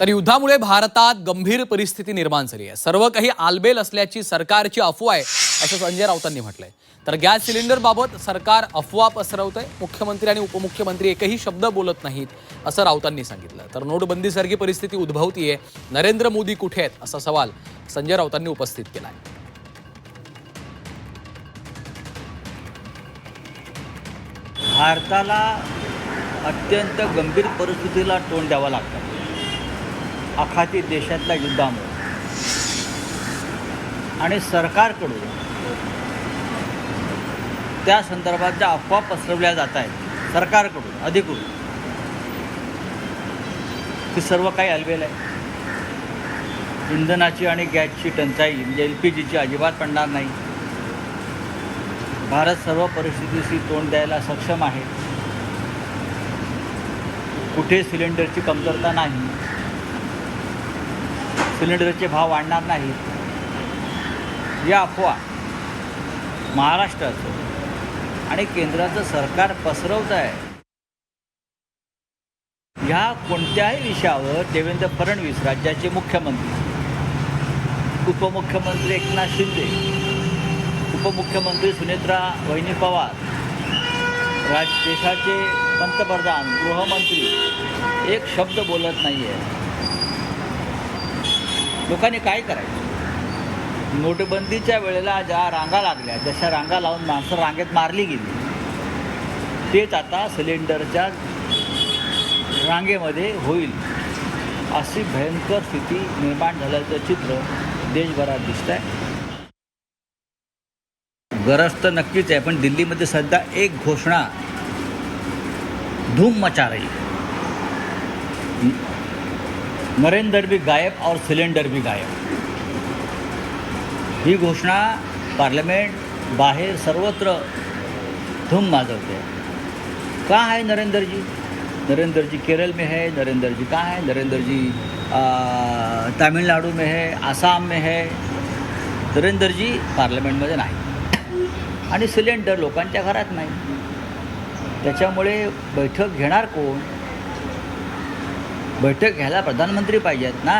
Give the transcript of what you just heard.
तर युद्धामुळे भारतात गंभीर परिस्थिती निर्माण झाली आहे. सर्व काही आलबेल असल्याची सरकारची अफवा आहे असं संजय राऊतांनी म्हटलंय. तर गॅस सिलेंडरबाबत सरकार अफवा पसरवतंय. मुख्यमंत्री आणि उपमुख्यमंत्री एकही शब्द बोलत नाहीत असं राऊतांनी सांगितलं. तर नोटबंदीसारखी परिस्थिती उद्भवतीये. नरेंद्र मोदी कुठे आहेत असा सवाल संजय राऊतांनी उपस्थित केलाय. भारताला अत्यंत गंभीर परिस्थितीला तोंड द्यावं लागतं आखाती देशातल्या युद्धामुळे. आणि सरकारकडून त्या संदर्भात ज्या अफवा पसरवल्या जात आहेत सरकारकडून अधिकृत, ती सर्व काही अलबेल आहे. इंधनाची आणि गॅसची टंचाई म्हणजे LPGची अजिबात पडणार नाही. भारत सर्व परिस्थितीशी तोंड द्यायला सक्षम आहे. कुठे सिलेंडरची कमतरता नाही, सिलेंडरचे भाव वाढणार नाहीत. या अफवा महाराष्ट्राचं आणि केंद्राचं सरकार पसरवत आहे. ह्या कोणत्याही विषयावर देवेंद्र फडणवीस राज्याचे मुख्यमंत्री, उपमुख्यमंत्री एकनाथ शिंदे, उपमुख्यमंत्री सुनेत्रा वहिनी पवार, देशाचे पंतप्रधान, गृहमंत्री एक शब्द बोलत नाही आहे. लोकांनी काय करायचं? नोटबंदीच्या वेळेला ज्या रांगा लागल्या, जशा रांगा लावून माणसं रांगेत मारली गेली, तेच आता सिलेंडरच्या रांगेमध्ये होईल अशी भयंकर स्थिती निर्माण झाल्याचं चित्र देशभरात दिसत आहे. गरज तर नक्कीच आहे, पण दिल्लीमध्ये सध्या एक घोषणा धूम मचा रही. नरेंद्र भी गायब और सिलेंडर भी गायब. ही घोषणा पार्लमेंट बाहेर सर्वत्र धूम माजवते. कहाँ है नरेंद्र जी? नरेंद्र जी केरल में है, नरेंद्र जी कहाँ है? नरेंद्र जी तमिलनाडु में है, आसाम में है. नरेंद्र जी पार्लमेंटमध्ये नाही आणि सिलेंडर लोकांच्या घरात नाही. त्याच्यामुळे बैठक घेणार कोण? बैठक घ्यायला प्रधानमंत्री पाहिजेत ना.